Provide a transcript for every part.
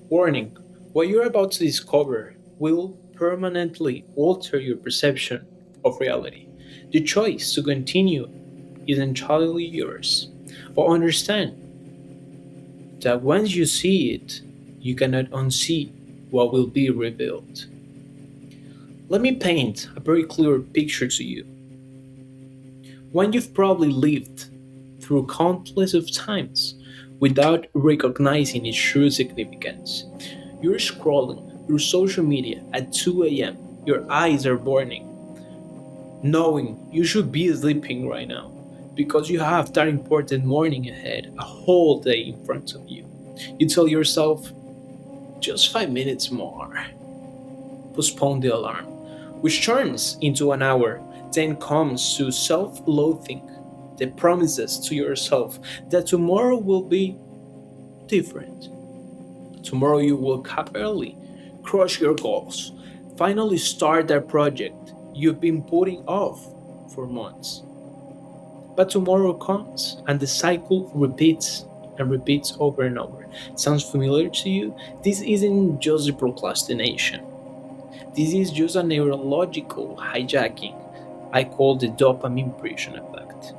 Warning: what you're about to discover will permanently alter your perception of reality. The choice to continue is entirely yours. But understand that once you see it, you cannot unsee what will be revealed. Let me paint a very clear picture to you. One you've probably lived through countless of times without recognizing its true significance. You're scrolling through social media at 2 a.m. Your eyes are burning, knowing you should be sleeping right now because you have that important morning ahead, a whole day in front of you. You tell yourself, just 5 minutes more. Postpone the alarm, which turns into an hour, then comes to self loathing, the promises to yourself that tomorrow will be different. Tomorrow you will wake up early, crush your goals, finally start that project you've been putting off for months. But tomorrow comes and the cycle repeats and repeats over and over. Sounds familiar to you? This isn't just a procrastination. This is just a neurological hijacking I call the dopamine prison effect,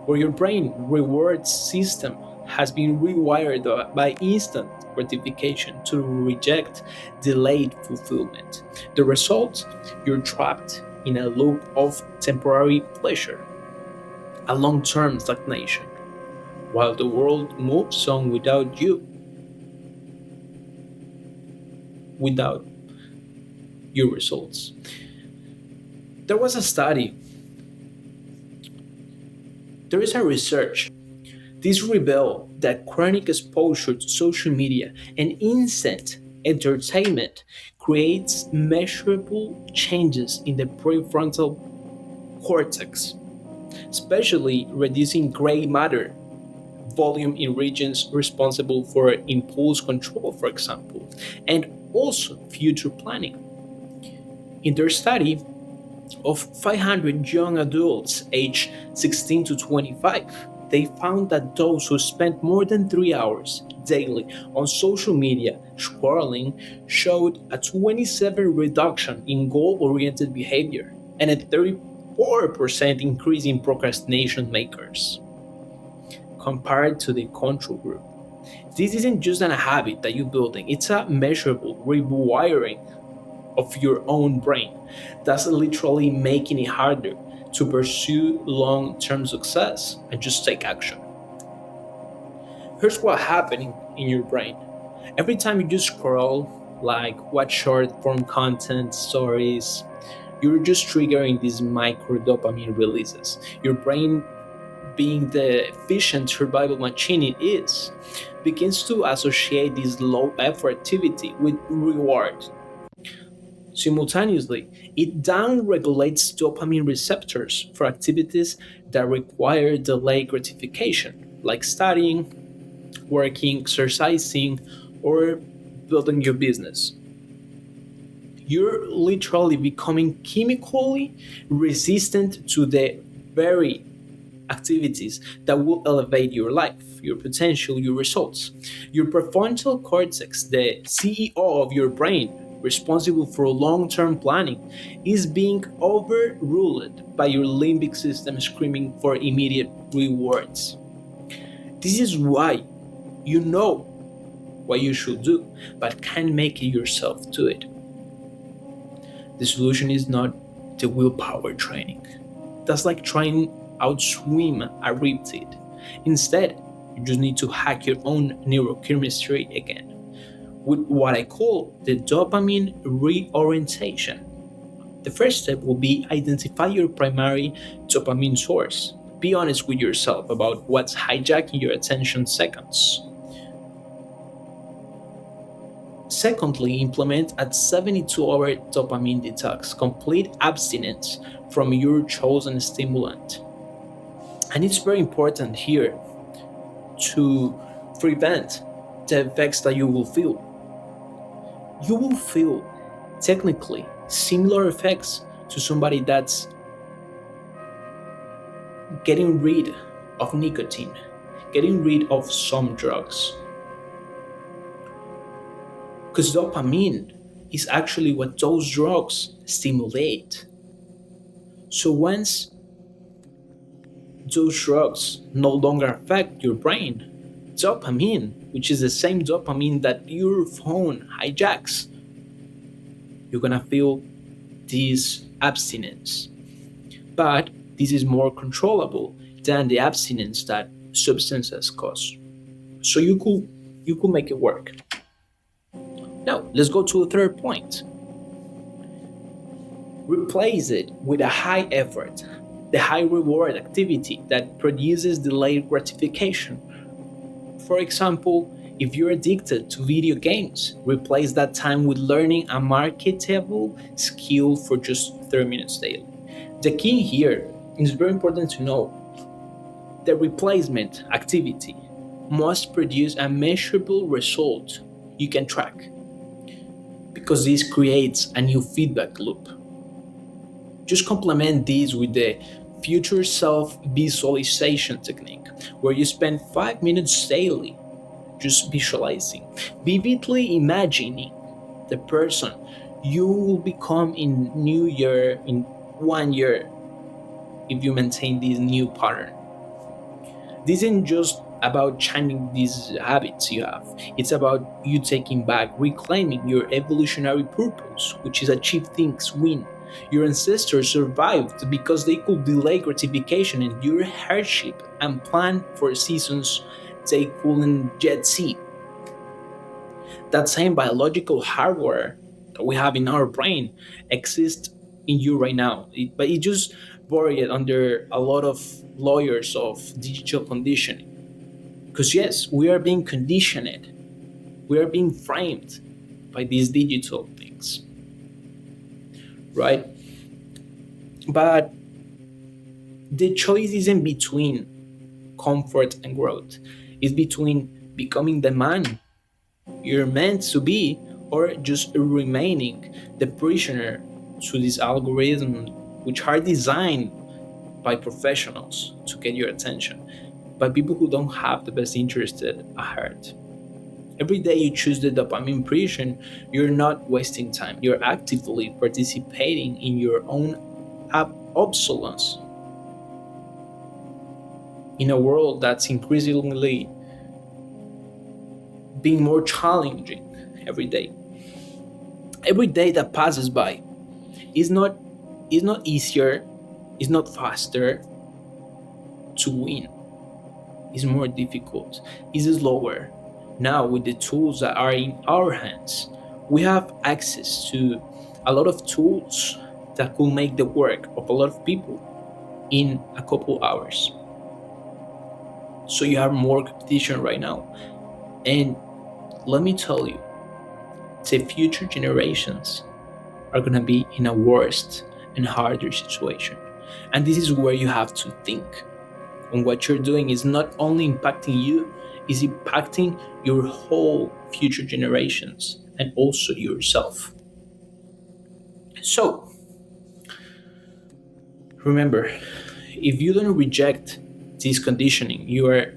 where your brain reward system has been rewired by instant gratification to reject delayed fulfillment. The result, you're trapped in a loop of temporary pleasure, a long-term stagnation, while the world moves on without you, without your results. There was a study, there is a research. This revealed that chronic exposure to social media and instant entertainment creates measurable changes in the prefrontal cortex, especially reducing gray matter volume in regions responsible for impulse control, for example, and also future planning. In their study of 500 young adults aged 16 to 25, they found that those who spent more than 3 hours daily on social media scrolling showed a 27 reduction in goal oriented behavior and a 34% increase in procrastination makers compared to the control group. This isn't just a habit that you're building, it's a measurable rewiring of your own brain that's literally making it harder to pursue long term success and just take action. Here's what's happening in your brain. Every time you just scroll, like watch short form content, stories, you're just triggering these micro dopamine releases. Your brain, being the efficient survival machine it is, begins to associate this low effort activity with reward. Simultaneously, it downregulates dopamine receptors for activities that require delayed gratification, like studying, working, exercising, or building your business. You're literally becoming chemically resistant to the very activities that will elevate your life, your potential, your results. Your prefrontal cortex, the CEO of your brain, responsible for long term planning, is being overruled by your limbic system screaming for immediate rewards. This is why you know what you should do, but can't make it yourself do it. The solution is not the willpower training. That's like trying outswim a riptide. Instead, you just need to hack your own neurochemistry again with what I call the dopamine reorientation. The first step will be identify your primary dopamine source. Be honest with yourself about what's hijacking your attention seconds. Secondly, implement a 72-hour dopamine detox, complete abstinence from your chosen stimulant. And it's very important here to prevent the effects that you will feel. You will feel technically similar effects to somebody that's getting rid of nicotine, getting rid of some drugs. Because dopamine is actually what those drugs stimulate. So once those drugs no longer affect your brain, dopamine, which is the same dopamine that your phone hijacks, you're gonna feel this abstinence. But this is more controllable than the abstinence that substances cause. So you could make it work. Now let's go to the third point. Replace it with a high effort, the high reward activity that produces delayed gratification. For example, if you're addicted to video games, replace that time with learning a marketable skill for just 30 minutes daily. The key here is very important to know the replacement activity must produce a measurable result you can track because this creates a new feedback loop. Just complement this with the future self visualization technique, where you spend 5 minutes daily just visualizing, vividly imagining the person you will become in new year in 1 year if you maintain this new pattern. This isn't just about changing these habits you have. It's about you taking back, reclaiming your evolutionary purpose, which is achieve things win. Your ancestors survived because they could delay gratification, endure hardship, and plan for seasons they couldn't yet see. That same biological hardware that we have in our brain exists in you right now. But it just buried under a lot of layers of digital conditioning. Because yes, we are being conditioned, we are being framed by these digital things, right? But the choice isn't between comfort and growth. It's between becoming the man you're meant to be or just remaining the prisoner to these algorithms which are designed by professionals to get your attention, by people who don't have the best interest at heart. Every day you choose the dopamine prison, you're not wasting time. You're actively participating in your own obsolescence in a world that's increasingly being more challenging every day. Every day that passes by is not easier, is not faster to win. It's more difficult. It's slower. Now with the tools that are in our hands, we have access to a lot of tools that could make the work of a lot of people in a couple hours. So you have more competition right now. And let me tell you, the future generations are going to be in a worse and harder situation. And this is where you have to think. And what you're doing is not only impacting you, is impacting your whole future generations and also yourself. So remember, if you don't reject this conditioning, you are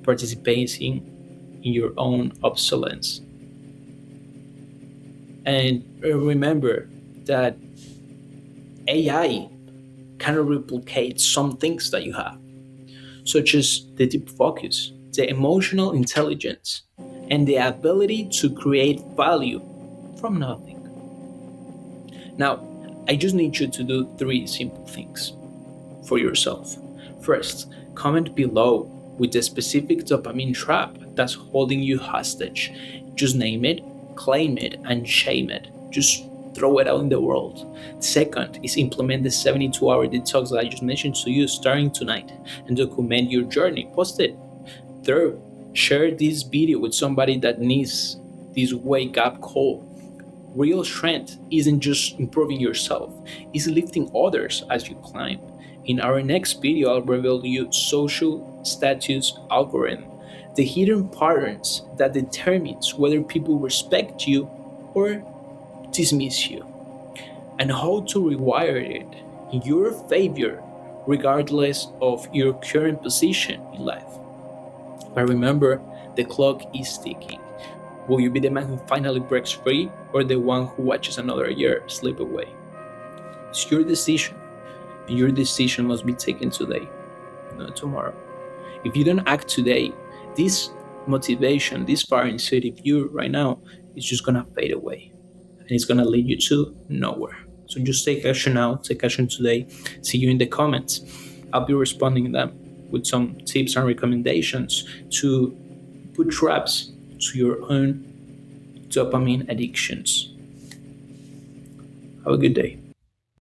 participating in your own obsolescence. And remember that AI cannot replicate some things that you have, such as the deep focus, the emotional intelligence, and the ability to create value from nothing. Now, I just need you to do three simple things for yourself. First, comment below with the specific dopamine trap that's holding you hostage. Just name it, claim it, and shame it. Just throw it out in the world. Second is implement the 72-hour detox that I just mentioned to you starting tonight and document your journey. Post it. Third, share this video with somebody that needs this wake up call. Real strength isn't just improving yourself, it's lifting others as you climb. In our next video, I'll reveal you social status algorithm, the hidden patterns that determines whether people respect you or dismiss you, and how to rewire it in your favor regardless of your current position in life. But remember, the clock is ticking. Will you be the man who finally breaks free or the one who watches another year slip away? It's your decision, and your decision must be taken today, not tomorrow. If you don't act today, this motivation, this fire inside of you right now is just gonna fade away, and it's gonna lead you to nowhere. So just take action now, take action today. See you in the comments. I'll be responding to them with some tips and recommendations to put traps to your own dopamine addictions. Have a good day.